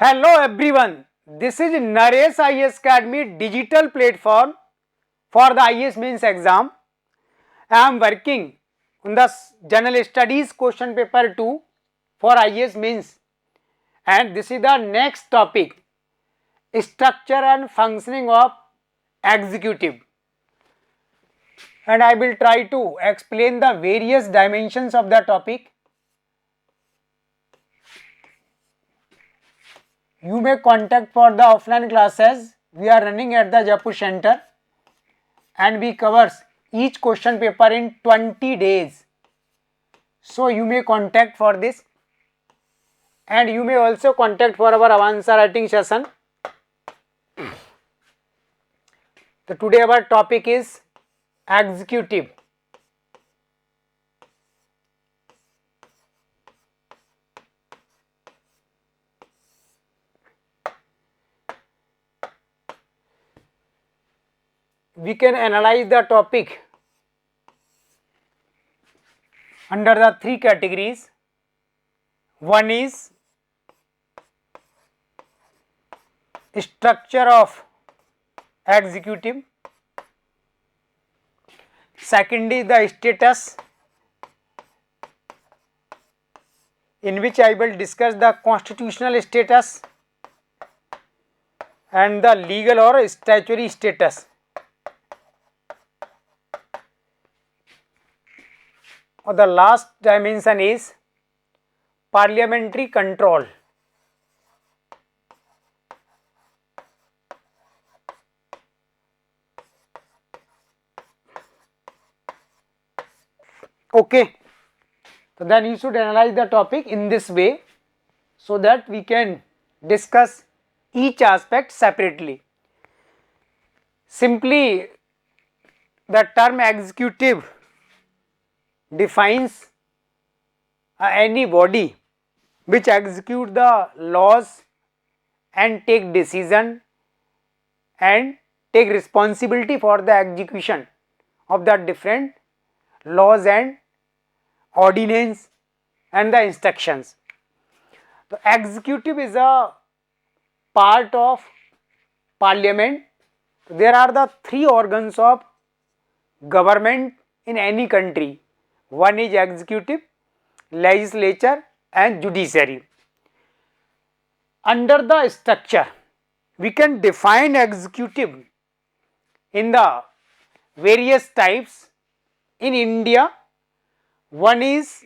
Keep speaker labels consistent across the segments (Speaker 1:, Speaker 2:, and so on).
Speaker 1: Hello everyone, this is Naresh IAS Academy digital platform for the IAS mains exam. I am working on the general studies question paper 2 for IAS mains, and this is the next topic, structure and functioning of executive, and I will try to explain the various dimensions of the topic. You may contact for the offline classes. We are running at the Jaipur center and we covers each question paper in 20 days. So you may contact for this, and you may also contact for our answer writing session. So today our topic is executive. We can analyze the topic under the three categories. One is structure of executive. Second is the status, in which I will discuss the constitutional status and the legal or statutory status. Or the last dimension is parliamentary control. Okay, so then you should analyze the topic in this way so that we can discuss each aspect separately. Simply, the term executive defines any body which execute the laws and take decision and take responsibility for the execution of the different laws and ordinance and the instructions. The executive is a part of parliament. There are the three organs of government in any country. One is executive, legislature and judiciary. Under the structure, we can define executive in the various types. In India, one is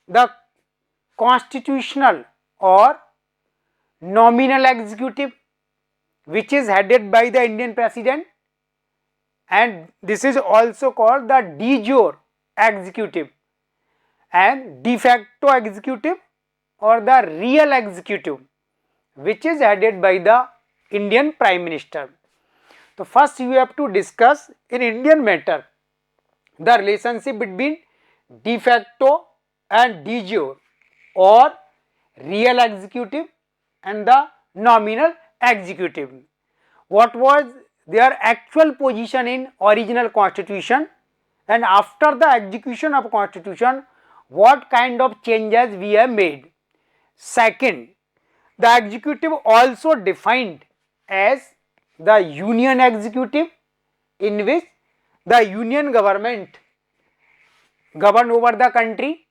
Speaker 1: the constitutional or nominal executive, which is headed by the Indian President, and this is also called the de jure executive, and de facto executive or the real executive, which is headed by the Indian Prime Minister. So first you have to discuss in Indian matter the relationship between de facto and de jure or real executive and the nominal executive. What was their actual position in original constitution, and after the execution of constitution what kind of changes we have made. Second, the executive also defined as the union executive, in which the union government govern over the country,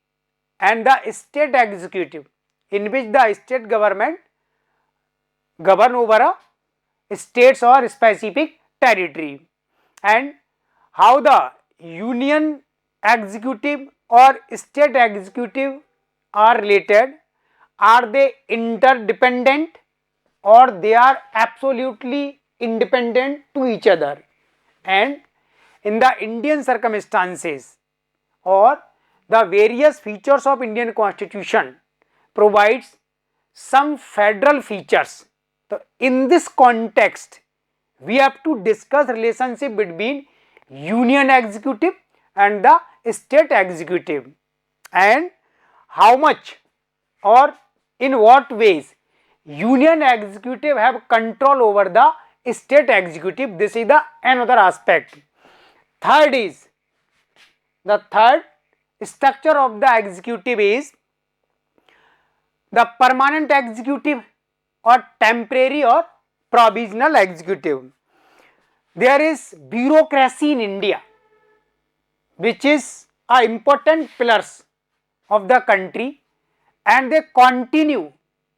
Speaker 1: and the state executive, in which the state government govern over a states or specific territory. And how the union executive or state executive are related? Are they interdependent or they are absolutely independent to each other? And in the Indian circumstances or the various features of Indian constitution provides some federal features. So in this context, we have to discuss relationship between union executive and the state executive, and how much or in what ways union executive have control over the state executive. This is the another aspect. Third is, the third structure of the executive is the permanent executive, or temporary or provisional executive. There is bureaucracy in India, which is a important pillars of the country, and they continue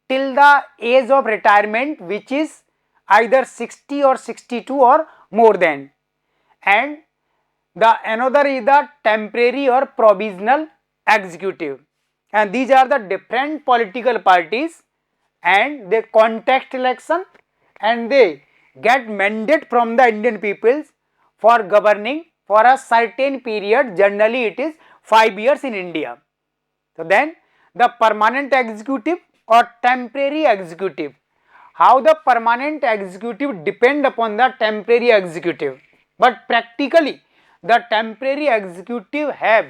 Speaker 1: till the age of retirement, which is either 60 or 62 or more than. And the another is the temporary or provisional executive, and these are the different political parties, and they contest election and they get mandate from the Indian peoples for governing for a certain period. Generally it is 5 years in India. So then the permanent executive or temporary executive. How the permanent executive depend upon the temporary executive, but practically the temporary executive have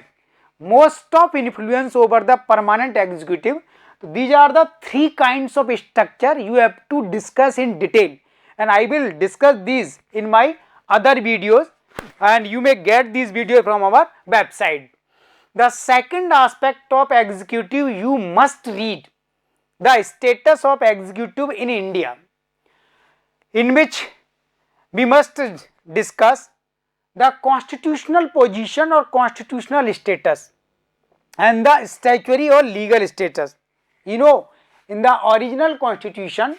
Speaker 1: most of influence over the permanent executive. So these are the three kinds of structure you have to discuss in detail, and I will discuss these in my other videos, and you may get these videos from our website. The second aspect of executive, you must read the status of executive in India, in which we must discuss the constitutional position or constitutional status and the statutory or legal status. You know, in the original constitution,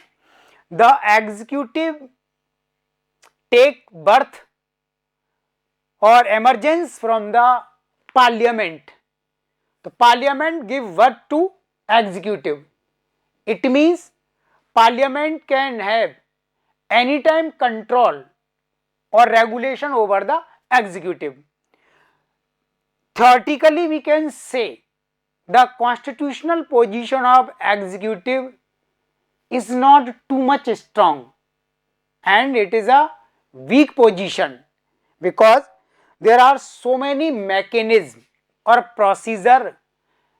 Speaker 1: the executive take birth or emergence from the parliament. The parliament give birth to executive. It means parliament can have anytime control or regulation over the executive. Theoretically, we can say the constitutional position of executive is not too much strong, and it is a weak position, because there are so many mechanisms or procedure,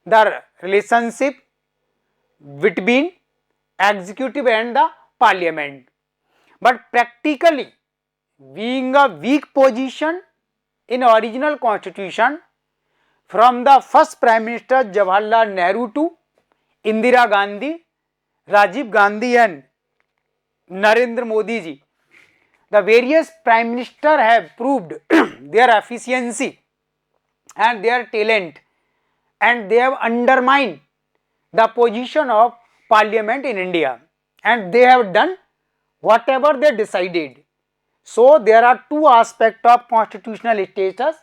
Speaker 1: the relationship between executive and the parliament. But practically, being a weak position in original constitution, from the first Prime Minister Jawaharlal Nehru to Indira Gandhi, Rajiv Gandhi and Narendra Modi ji, the various Prime Minister have proved their efficiency and their talent, and they have undermined the position of parliament in India, and they have done whatever they decided. So there are two aspects of constitutional status,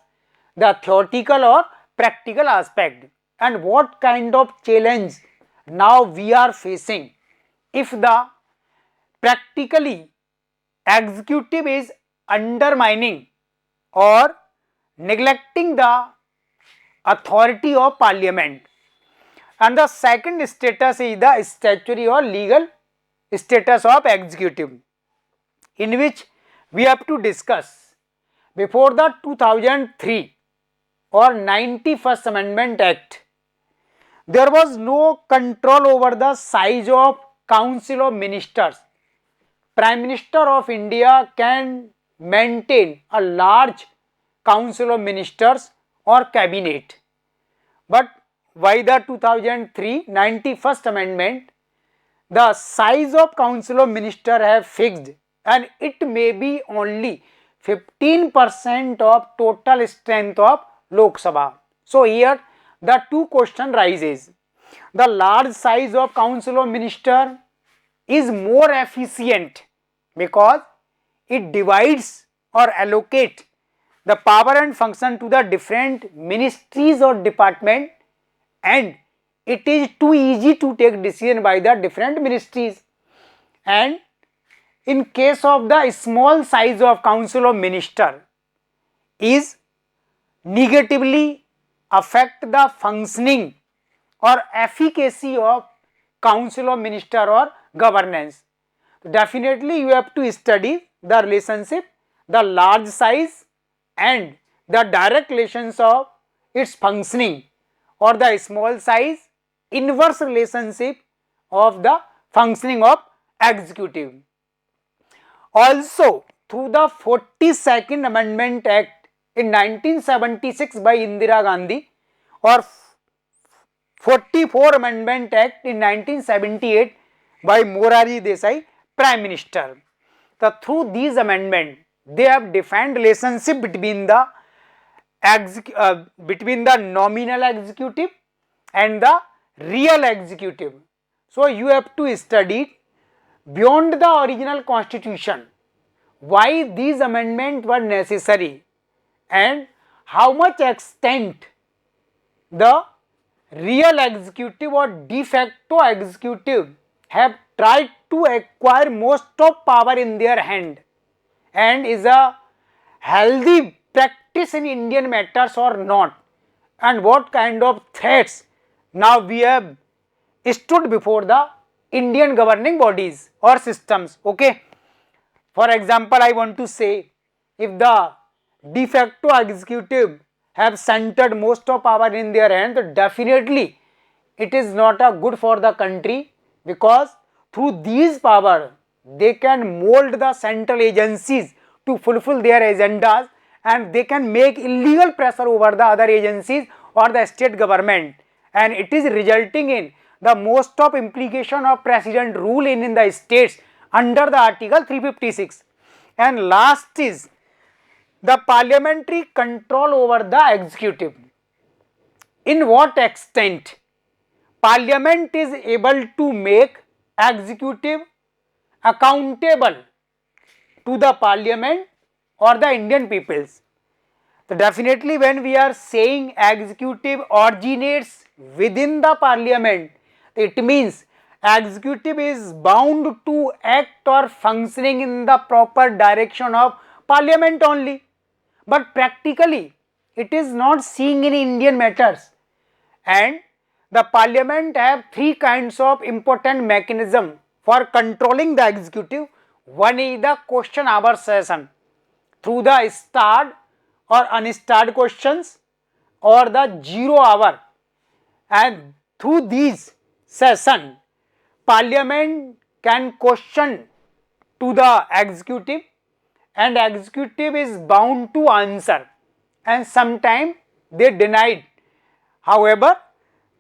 Speaker 1: the theoretical or practical aspect, and what kind of challenge now we are facing if the practically executive is undermining or neglecting the authority of parliament. And the second status is the statutory or legal status of executive, in which we have to discuss. Before the 2003 or 91st Amendment Act, there was no control over the size of Council of Ministers. Prime Minister of India can maintain a large Council of Ministers or cabinet, but by the 2003 91st Amendment, the size of Council of Ministers have fixed, and it may be only 15% of total strength of Lok Sabha. So here the two question rises. The large size of Council of Ministers is more efficient because it divides or allocate the power and function to the different ministries or department, and it is too easy to take decision by the different ministries. And in case of the small size of Council of Minister is negatively affect the functioning or efficacy of Council of Minister or governance. Definitely you have to study the relationship, the large size and the direct relations of its functioning, or the small size inverse relationship of the functioning of executive. Also, through the 42nd Amendment Act in 1976 by Indira Gandhi, or 44 Amendment Act in 1978 by Morarji Desai, Prime Minister. So through these amendments, they have defined relationship between the nominal executive and the real executive. So you have to study beyond the original constitution why these amendments were necessary and how much extent the real executive or de facto executive have tried to acquire most of power in their hand and is a healthy practice in Indian matters or not, and what kind of threats now we have stood before the Indian governing bodies or systems. Okay. For example, I want to say, if the de facto executive have centered most of power in their hand, definitely it is not a good for the country, because through these power they can mold the central agencies to fulfill their agendas, and they can make illegal pressure over the other agencies or the state government, and it is resulting in the most of implication of president rule in the states under the article 356. And last is the parliamentary control over the executive. In what extent Parliament is able to make executive accountable to the Parliament or the Indian peoples. So definitely when we are saying executive originates within the Parliament, it means executive is bound to act or functioning in the proper direction of Parliament only. But practically it is not seen in Indian matters, and the Parliament have three kinds of important mechanism for controlling the executive. One is the question hour session through the starred or unstarred questions, or the 0 hour, and through these session Parliament can question to the executive, and executive is bound to answer, and sometimes they denied. However,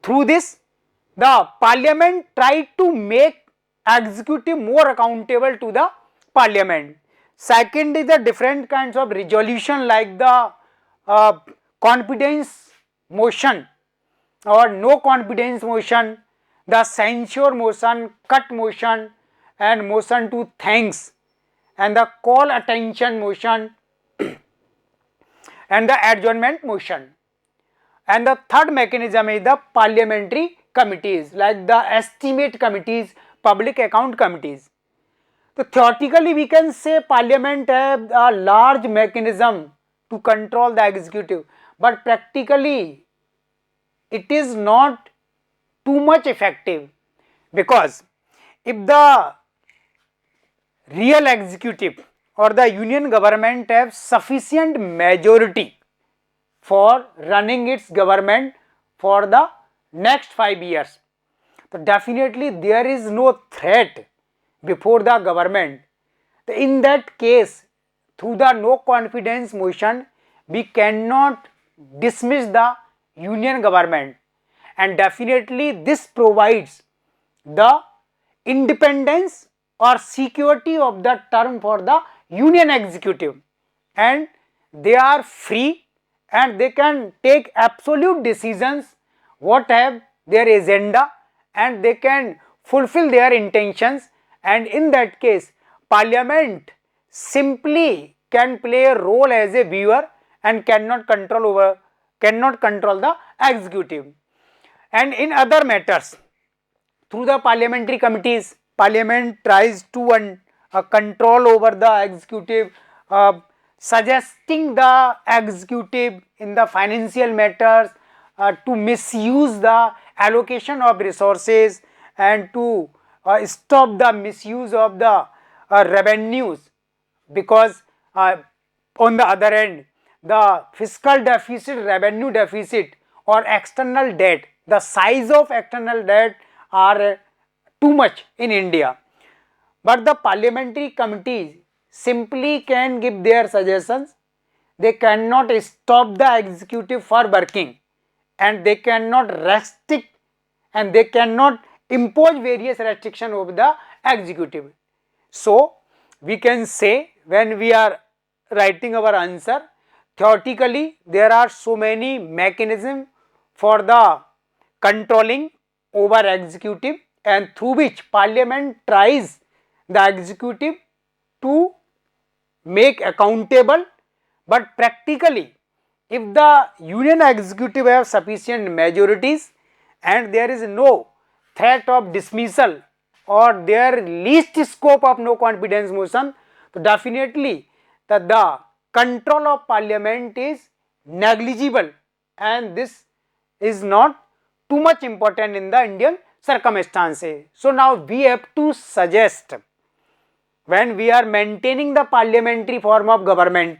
Speaker 1: through this the Parliament tried to make executive more accountable to the Parliament. Second is the different kinds of resolution, like the confidence motion or no confidence motion, the censure motion, cut motion, and motion to thanks, and the call attention motion and the adjournment motion. And the third mechanism is the parliamentary committees, like the estimate committees, public account committees. So theoretically we can say Parliament have a large mechanism to control the executive, but practically it is not too much effective, because if the real executive or the union government have sufficient majority for running its government for the next 5 years, so definitely there is no threat before the government. In that case, through the no confidence motion, we cannot dismiss the union government, and definitely this provides the independence or security of the term for the union executive, and they are free and they can take absolute decisions what have their agenda, and they can fulfill their intentions, and in that case Parliament simply can play a role as a viewer and cannot control the executive. And in other matters, through the parliamentary committees, Parliament tries to control over the executive, suggesting the executive in the financial matters to misuse the allocation of resources, and to stop the misuse of the revenues, because on the other end the fiscal deficit, revenue deficit, or external debt, the size of external debt are too much in India. But the parliamentary committees simply can give their suggestions, they cannot stop the executive for working, and they cannot restrict and they cannot impose various restrictions over the executive. So we can say, when we are writing our answer, theoretically there are so many mechanisms for the controlling over executive, and through which parliament tries the executive to make accountable. But practically, if the union executive have sufficient majorities and there is no threat of dismissal or there least scope of no confidence motion, so definitely the control of parliament is negligible, and this is not too much important in the Indian circumstances. So now we have to suggest, when we are maintaining the parliamentary form of government,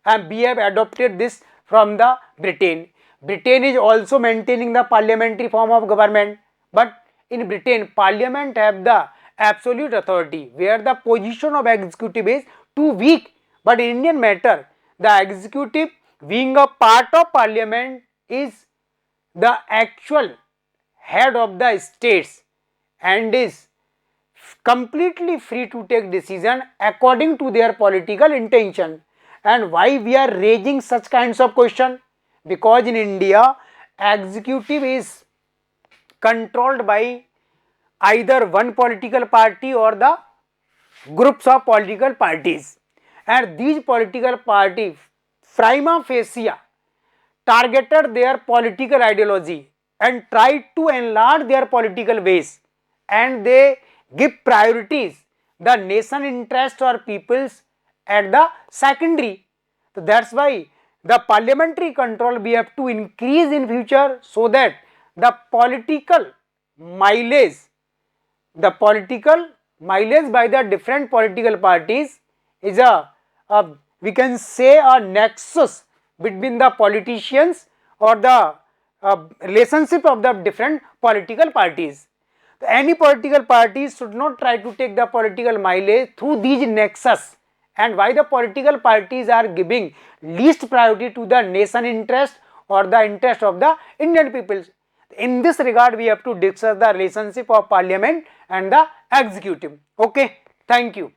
Speaker 1: and we have adopted this from the Britain. Britain is also maintaining the parliamentary form of government, but in Britain parliament have the absolute authority, where the position of executive is too weak. But in Indian matter, the executive being a part of parliament is the actual head of the states and is completely free to take decision according to their political intention. And why we are raising such kinds of question? Because in India, executive is controlled by either one political party or the groups of political parties, and these political parties prima facie targeted their political ideology and tried to enlarge their political base, and they give priorities the nation interest or peoples at the secondary. So that's why the parliamentary control we have to increase in future, so that the political mileage by the different political parties is a we can say a nexus between the politicians or the relationship of the different political parties. So any political parties should not try to take the political mileage through these nexus, and why the political parties are giving least priority to the nation interest or the interest of the Indian people. In this regard, we have to discuss the relationship of parliament and the executive. Okay, thank you.